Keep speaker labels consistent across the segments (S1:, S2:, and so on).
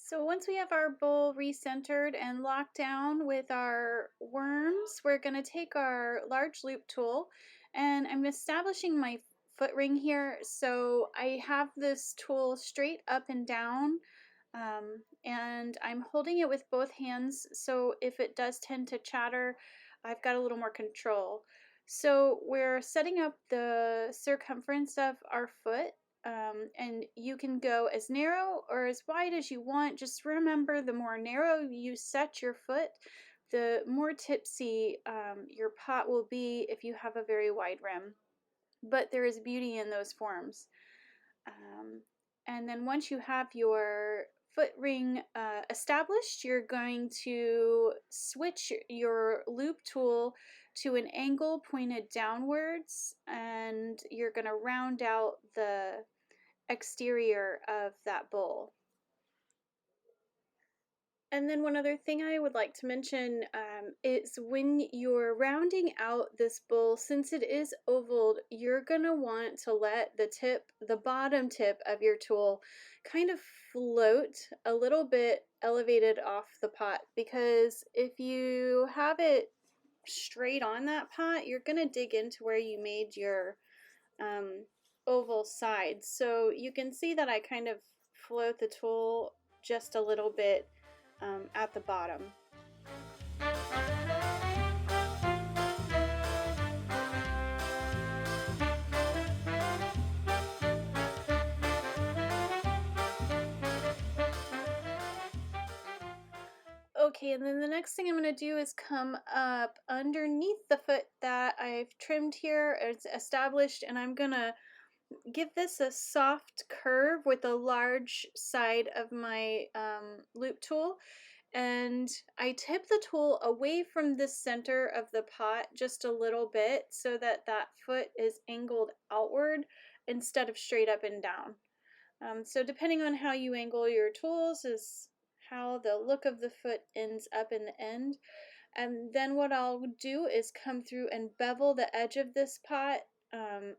S1: So once we have our bowl recentered and locked down with our worms, we're going to take our large loop tool, and I'm establishing my foot ring here. So I have this tool straight up and down, and I'm holding it with both hands. So if it does tend to chatter, I've got a little more control. So we're setting up the circumference of our foot, and you can go as narrow or as wide as you want. Just remember, the more narrow you set your foot, the more tipsy your pot will be if you have a very wide rim. But there is beauty in those forms. Um, and then once you have your foot ring established, you're going to switch your loop tool to an angle pointed downwards, and you're going to round out the exterior of that bowl. And then one other thing I would like to mention is when you're rounding out this bowl, since it is ovaled, you're gonna want to let the bottom tip of your tool kind of float a little bit elevated off the pot, because if you have it straight on that pot, you're gonna dig into where you made your oval sides. So you can see that I kind of float the tool just a little bit at the bottom. Okay, and then the next thing I'm going to do is come up underneath the foot that I've trimmed here. It's established, and I'm going to give this a soft curve with the large side of my loop tool. And I tip the tool away from the center of the pot just a little bit so that that foot is angled outward instead of straight up and down. So depending on how you angle your tools is how the look of the foot ends up in the end. And then what I'll do is come through and bevel the edge of this pot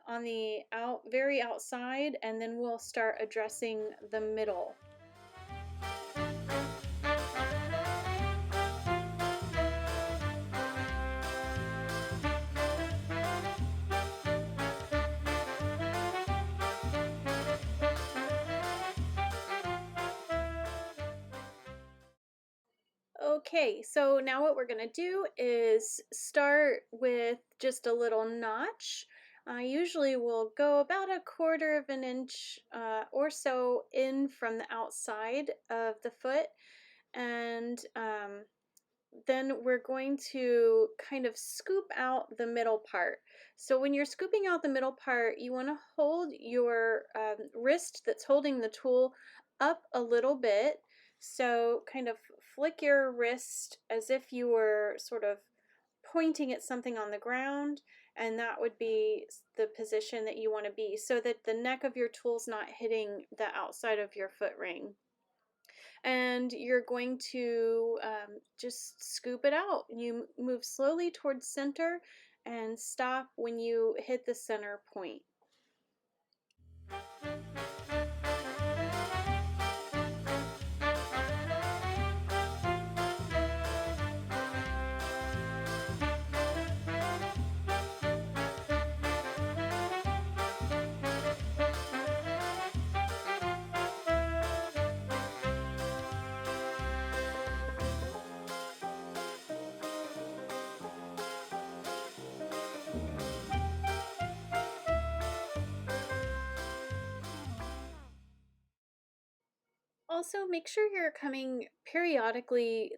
S1: on the very outside, and then we'll start addressing the middle. Okay, so now what we're going to do is start with just a little notch. Usually we'll go about 1/4 of an inch or so in from the outside of the foot, and then we're going to kind of scoop out the middle part. So when you're scooping out the middle part, you want to hold your wrist that's holding the tool up a little bit. So kind of flick your wrist as if you were sort of pointing at something on the ground, and that would be the position that you want to be, so that the neck of your tool's not hitting the outside of your foot ring. And you're going to just scoop it out. You move slowly towards center and stop when you hit the center point. Also, make sure you're coming periodically,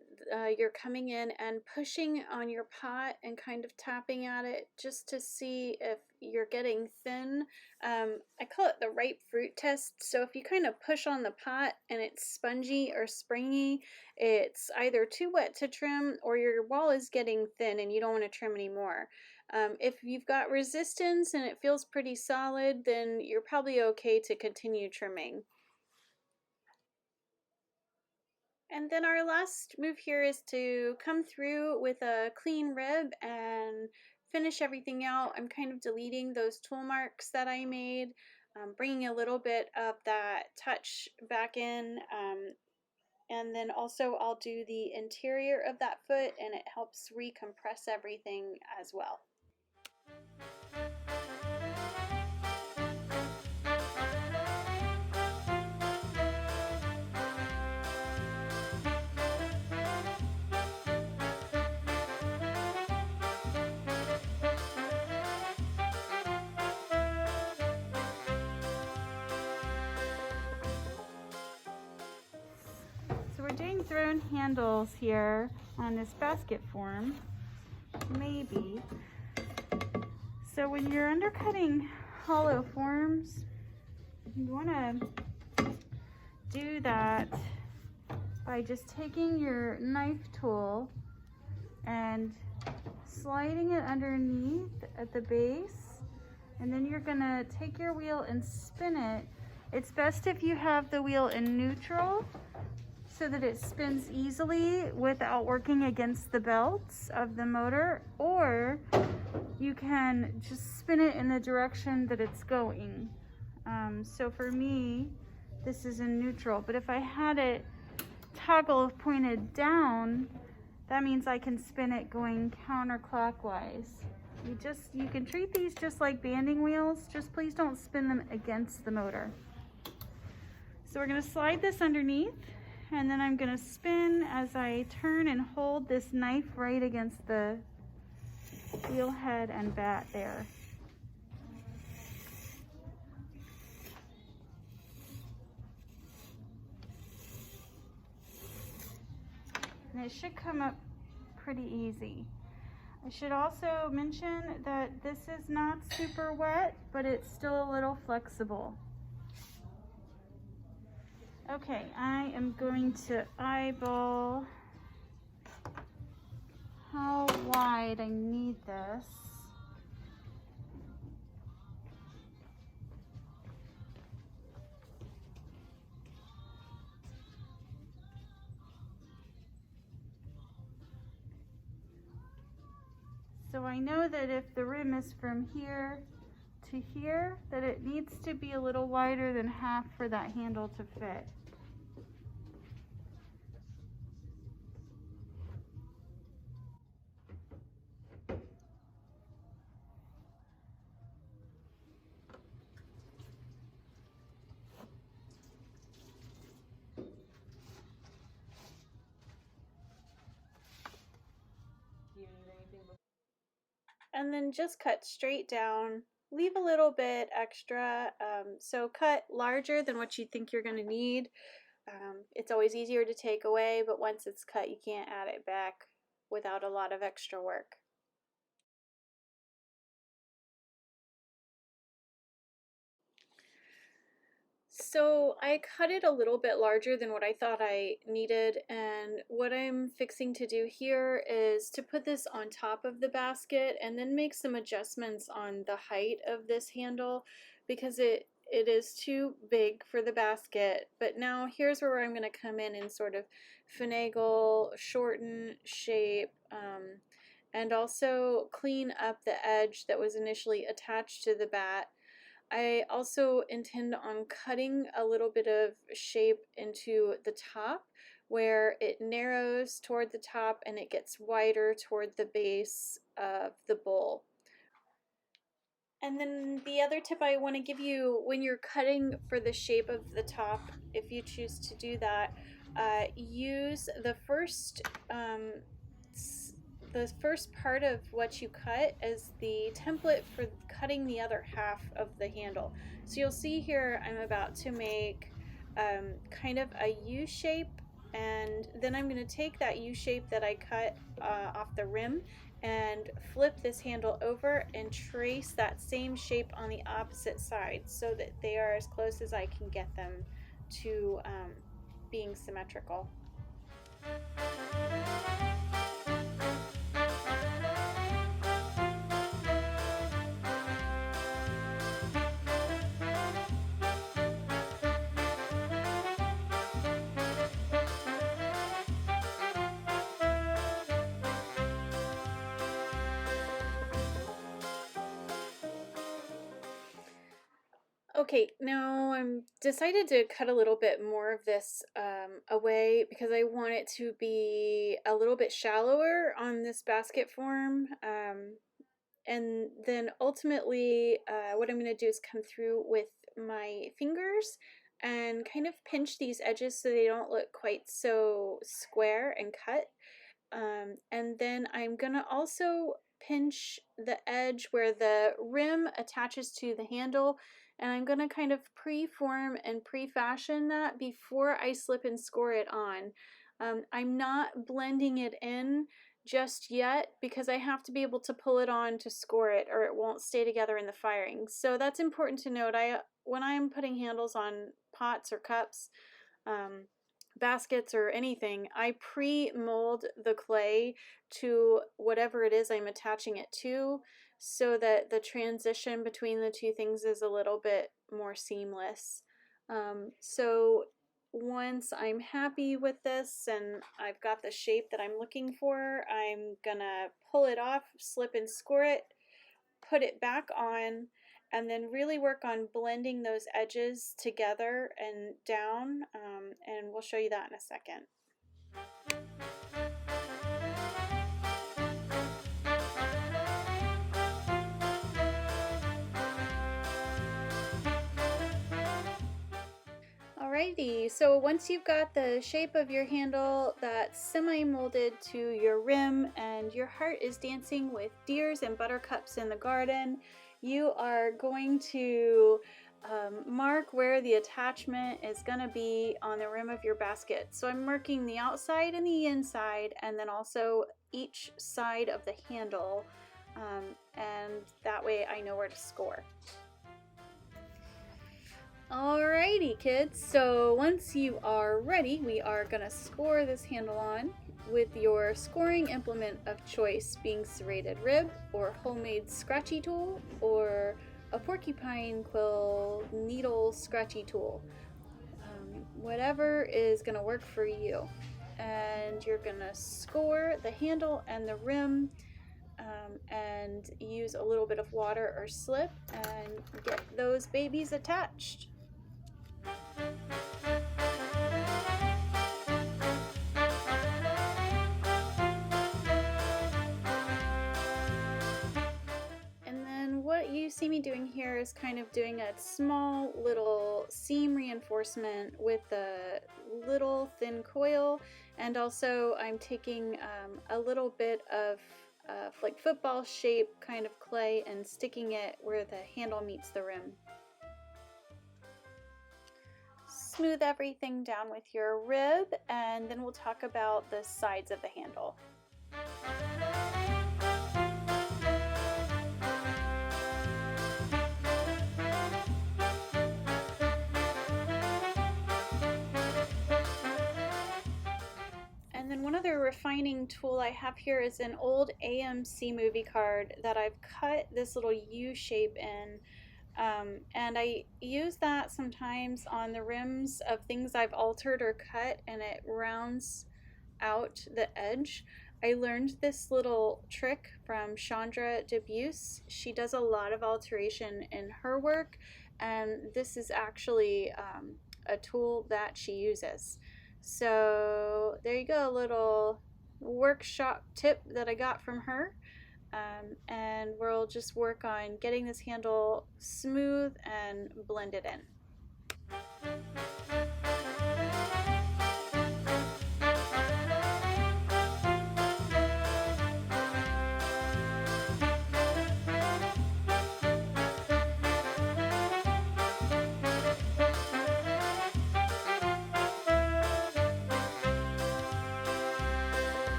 S1: you're coming in and pushing on your pot and kind of tapping at it just to see if you're getting thin. I call it the ripe fruit test. So if you kind of push on the pot and it's spongy or springy, it's either too wet to trim or your wall is getting thin and you don't want to trim anymore. If you've got resistance and it feels pretty solid, then you're probably okay to continue trimming. And then our last move here is to come through with a clean rib and finish everything out. I'm kind of deleting those tool marks that I made, bringing a little bit of that touch back in. And then also I'll do the interior of that foot, and it helps recompress everything as well. So we're doing thrown handles here on this basket form, maybe. So when you're undercutting hollow forms, you want to do that by just taking your knife tool and sliding it underneath at the base, and then you're gonna take your wheel and spin it. It's best if you have the wheel in neutral so that it spins easily without working against the belts of the motor, or you can just spin it in the direction that it's going. So for me, this is in neutral, but if I had it toggle pointed down, that means I can spin it going counterclockwise. You can treat these just like banding wheels, just please don't spin them against the motor. So we're gonna slide this underneath, and then I'm gonna spin as I turn and hold this knife right against the wheel head and bat there. And it should come up pretty easy. I should also mention that this is not super wet, but it's still a little flexible. Okay, I am going to eyeball how wide I need this. So I know that if the rim is from here to here, that it needs to be a little wider than half for that handle to fit. And then just cut straight down. Leave a little bit extra. So cut larger than what you think you're going to need. It's always easier to take away, but once it's cut, you can't add it back without a lot of extra work. So I cut it a little bit larger than what I thought I needed, and what I'm fixing to do here is to put this on top of the basket and then make some adjustments on the height of this handle because it is too big for the basket. But now here's where I'm going to come in and sort of finagle, shorten, shape, and also clean up the edge that was initially attached to the bat. I also intend on cutting a little bit of shape into the top where it narrows toward the top and it gets wider toward the base of the bowl. And then the other tip I want to give you when you're cutting for the shape of the top, if you choose to do that, use the first part of what you cut as the template for cutting the other half of the handle. So you'll see here I'm about to make kind of a U shape, and then I'm going to take that U shape that I cut off the rim and flip this handle over and trace that same shape on the opposite side so that they are as close as I can get them to being symmetrical. Okay, now I'm decided to cut a little bit more of this away because I want it to be a little bit shallower on this basket form. And then ultimately, what I'm going to do is come through with my fingers and kind of pinch these edges so they don't look quite so square and cut. And then I'm gonna also pinch the edge where the rim attaches to the handle, and I'm gonna kind of pre-form and pre-fashion that before I slip and score it on. I'm not blending it in just yet because I have to be able to pull it on to score it or it won't stay together in the firing. So that's important to note. When I'm putting handles on pots or cups, um, baskets or anything, I pre-mold the clay to whatever it is I'm attaching it to so that the transition between the two things is a little bit more seamless. So once I'm happy with this and I've got the shape that I'm looking for, I'm gonna pull it off, slip and score it, put it back on, and then really work on blending those edges together and down, and we'll show you that in a second. Alrighty, so once you've got the shape of your handle that's semi-molded to your rim and your heart is dancing with deers and buttercups in the garden, you are going to mark where the attachment is going to be on the rim of your basket. So I'm marking the outside and the inside, and then also each side of the handle, and that way I know where to score. Alrighty kids, so once you are ready, we are going to score this handle on with your scoring implement of choice being serrated rib or homemade scratchy tool or a porcupine quill needle scratchy tool. Whatever is going to work for you. And you're going to score the handle and the rim, and use a little bit of water or slip and get those babies attached. And then what you see me doing here is kind of doing a small little seam reinforcement with a little thin coil, and also I'm taking a little bit of like football shape kind of clay and sticking it where the handle meets the rim. Smooth everything down with your rib, and then we'll talk about the sides of the handle. And then one other refining tool I have here is an old AMC movie card that I've cut this little U shape in. And I use that sometimes on the rims of things I've altered or cut, and it rounds out the edge. I learned this little trick from Chandra Debuse. She does a lot of alteration in her work, and this is actually a tool that she uses. So there you go, a little workshop tip that I got from her. And we'll just work on getting this handle smooth and blended in.